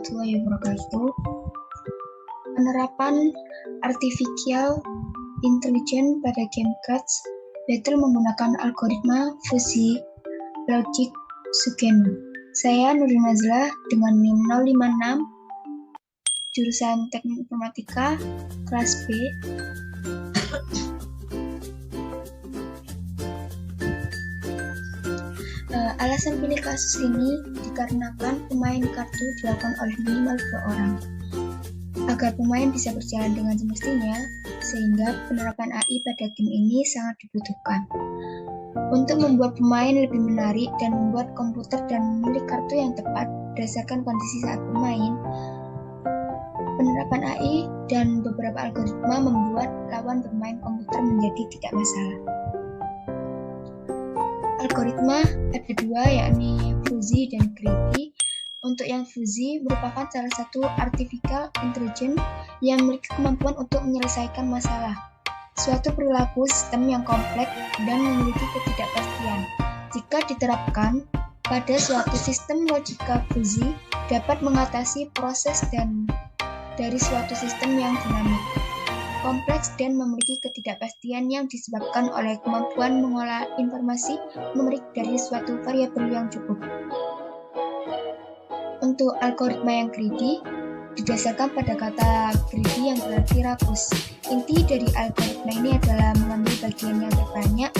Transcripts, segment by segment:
warahmatullahi wabarakatuh. Penerapan artificial intelligence pada game cards battle menggunakan algoritma fuzzy logic Sugeno. Saya Nurin Nazlah dengan NIM 056 jurusan Teknik Informatika kelas B. Alasan pilih kasus ini dikarenakan pemain kartu dilakukan oleh minimal 2 orang. Agar pemain bisa berjalan dengan semestinya, sehingga penerapan AI pada game ini sangat dibutuhkan. Untuk membuat pemain lebih menarik dan membuat komputer dan memilih kartu yang tepat berdasarkan kondisi saat bermain, penerapan AI dan beberapa algoritma membuat lawan bermain komputer menjadi tidak masalah. Algoritma ada 2, yakni fuzzy dan greedy. Untuk yang fuzzy merupakan salah satu artificial intelligence yang memiliki kemampuan untuk menyelesaikan masalah. Suatu perilaku sistem yang kompleks dan memiliki ketidakpastian. Jika diterapkan pada suatu sistem logika fuzzy, dapat mengatasi proses dan dari suatu sistem yang dinamik, kompleks dan memiliki ketidakpastian yang disebabkan oleh kemampuan mengolah informasi numerik dari suatu variabel yang cukup. Untuk algoritma yang greedy, didasarkan pada kata greedy yang berarti rakus. Inti dari algoritma ini adalah mengambil bagian yang terbanyak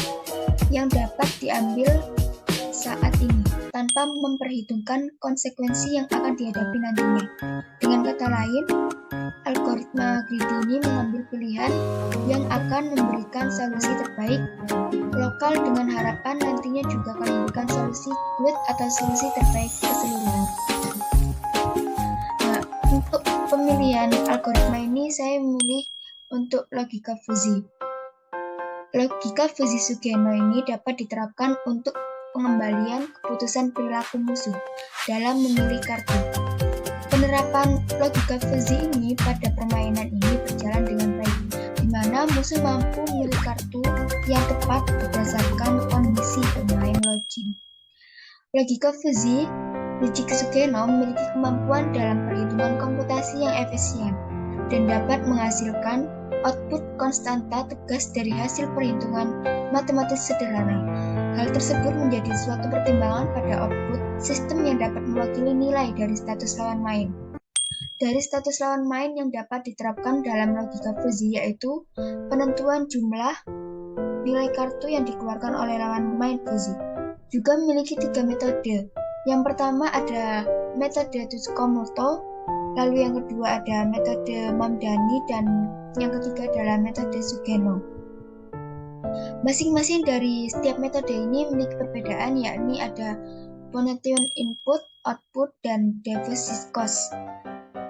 yang dapat diambil saat ini, tanpa memperhitungkan konsekuensi yang akan dihadapi nantinya. Dengan kata lain, algoritma greedy ini mengambil pilihan yang akan memberikan solusi terbaik lokal dengan harapan nantinya juga akan memberikan solusi good atau solusi terbaik keseluruhan. Nah, untuk pemilihan algoritma ini saya memilih untuk logika fuzzy. Logika fuzzy Sugeno ini dapat diterapkan untuk pengembalian keputusan perilaku musuh dalam memilih kartu. Penerapan logika fuzzy ini pada permainan ini berjalan dengan baik, di mana musuh mampu memilih kartu yang tepat berdasarkan kondisi bermain logik. Logika fuzzy logic Sugeno memiliki kemampuan dalam perhitungan komputasi yang efisien dan dapat menghasilkan output konstanta tegas dari hasil perhitungan matematis sederhana. Hal tersebut menjadi suatu pertimbangan pada output sistem yang dapat mewakili nilai dari status lawan main. Dari status lawan main yang dapat diterapkan dalam logika fuzzy yaitu penentuan jumlah nilai kartu yang dikeluarkan oleh lawan pemain fuzzy. Juga memiliki 3 metode. Yang pertama ada metode Tsukamoto, lalu yang kedua ada metode Mamdani, dan yang ketiga adalah metode Sugeno. Masing-masing dari setiap metode ini memiliki perbedaan, yakni ada Bonation input, output, dan deposit cost.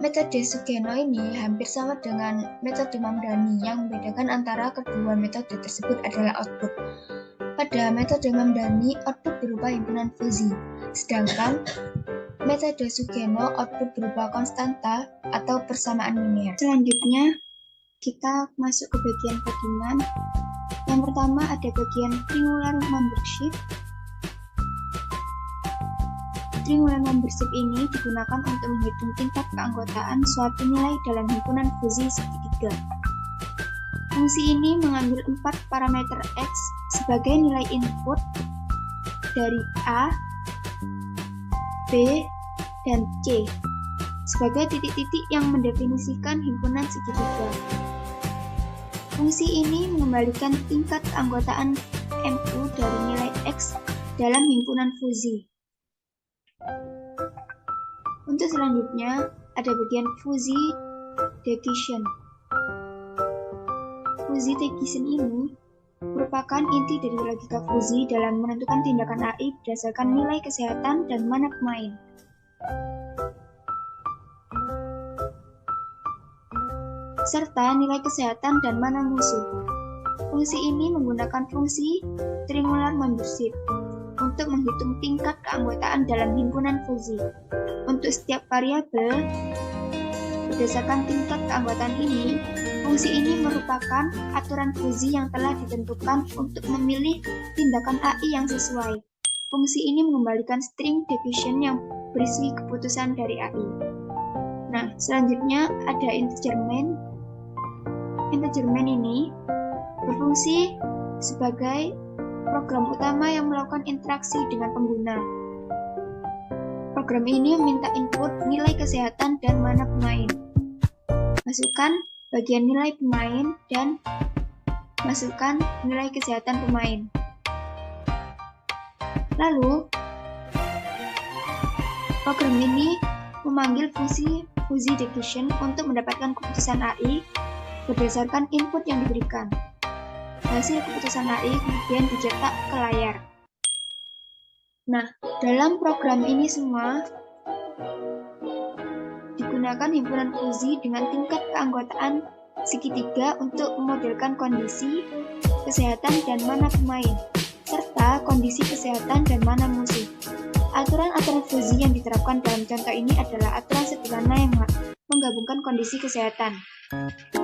Metode Sugeno ini hampir sama dengan metode Mamdani. Yang membedakan antara kedua metode tersebut adalah output. Pada metode Mamdani, output berupa himpunan fuzzy, sedangkan metode Sugeno output berupa konstanta atau persamaan linear. Selanjutnya, kita masuk ke bagian codingan. Yang pertama ada bagian triangular membership. Triangular membership ini digunakan untuk menghitung tingkat keanggotaan suatu nilai dalam himpunan fuzzy segitiga. Fungsi ini mengambil 4 parameter X sebagai nilai input dari A, B, dan C sebagai titik-titik yang mendefinisikan himpunan segitiga. Fungsi ini mengembalikan tingkat keanggotaan MU dari nilai X dalam himpunan fuzzy. Untuk selanjutnya, ada bagian fuzzy decision. Fuzzy decision ini merupakan inti dari logika fuzzy dalam menentukan tindakan AI berdasarkan nilai kesehatan dan mana pemain. Serta nilai kesehatan dan mana musuh. Fungsi ini menggunakan fungsi triangular membership untuk menghitung tingkat keanggotaan dalam himpunan fuzzy. Untuk setiap variabel, berdasarkan tingkat keanggotaan ini, fungsi ini merupakan aturan fuzzy yang telah ditentukan untuk memilih tindakan AI yang sesuai. Fungsi ini mengembalikan string division yang berisi keputusan dari AI. selanjutnya ada integer main. Integer main ini berfungsi sebagai program utama yang melakukan interaksi dengan pengguna. Program ini meminta input nilai kesehatan dan mana pemain. Masukkan bagian nilai pemain dan masukkan nilai kesehatan pemain. Lalu, program ini memanggil fungsi fuzzy decision untuk mendapatkan keputusan AI berdasarkan input yang diberikan. Hasil keputusan AI kemudian dicetak ke layar. Nah, dalam program ini semua digunakan himpunan fuzzy dengan tingkat keanggotaan segitiga untuk memodelkan kondisi, kesehatan, dan mana pemain, serta kondisi kesehatan dan mana musuh. Aturan-aturan fuzzy yang diterapkan dalam contoh ini adalah aturan sederhana yang menggabungkan kondisi kesehatan,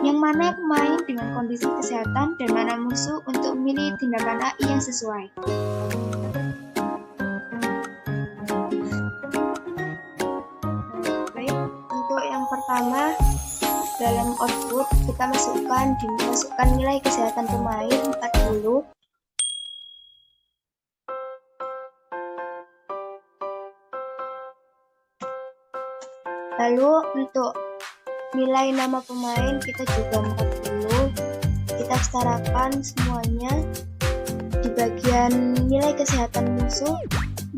yang mana pemain dengan kondisi kesehatan dan mana musuh untuk memilih tindakan AI yang sesuai. Baik, untuk yang pertama, dalam output kita dimasukkan nilai kesehatan pemain 40. Lalu untuk nilai nama pemain kita juga 40. Kita setarakan semuanya. Di bagian nilai kesehatan musuh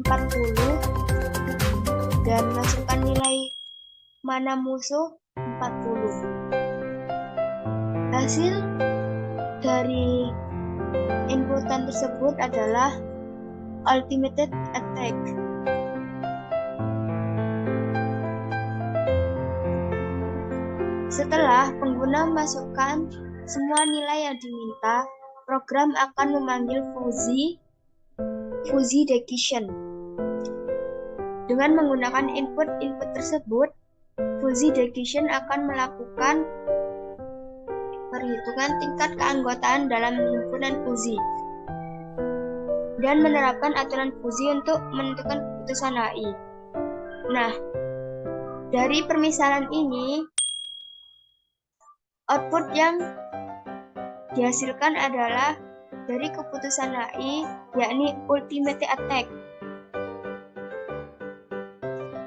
40 dan masukkan nilai mana musuh 40. Hasil dari inputan tersebut adalah ultimate attack. Setelah pengguna memasukkan semua nilai yang diminta, program akan memanggil fuzzy decision. Dengan menggunakan input tersebut, fuzzy decision akan melakukan perhitungan tingkat keanggotaan dalam himpunan fuzzy dan menerapkan aturan fuzzy untuk menentukan keputusan AI. Nah, dari permisalan ini, output yang dihasilkan adalah dari keputusan AI, yakni ultimate attack.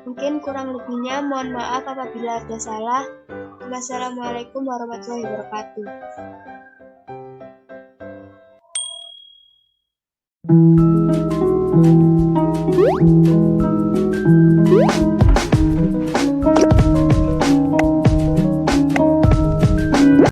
Mungkin kurang lebihnya mohon maaf apabila ada salah. Wassalamualaikum warahmatullahi wabarakatuh.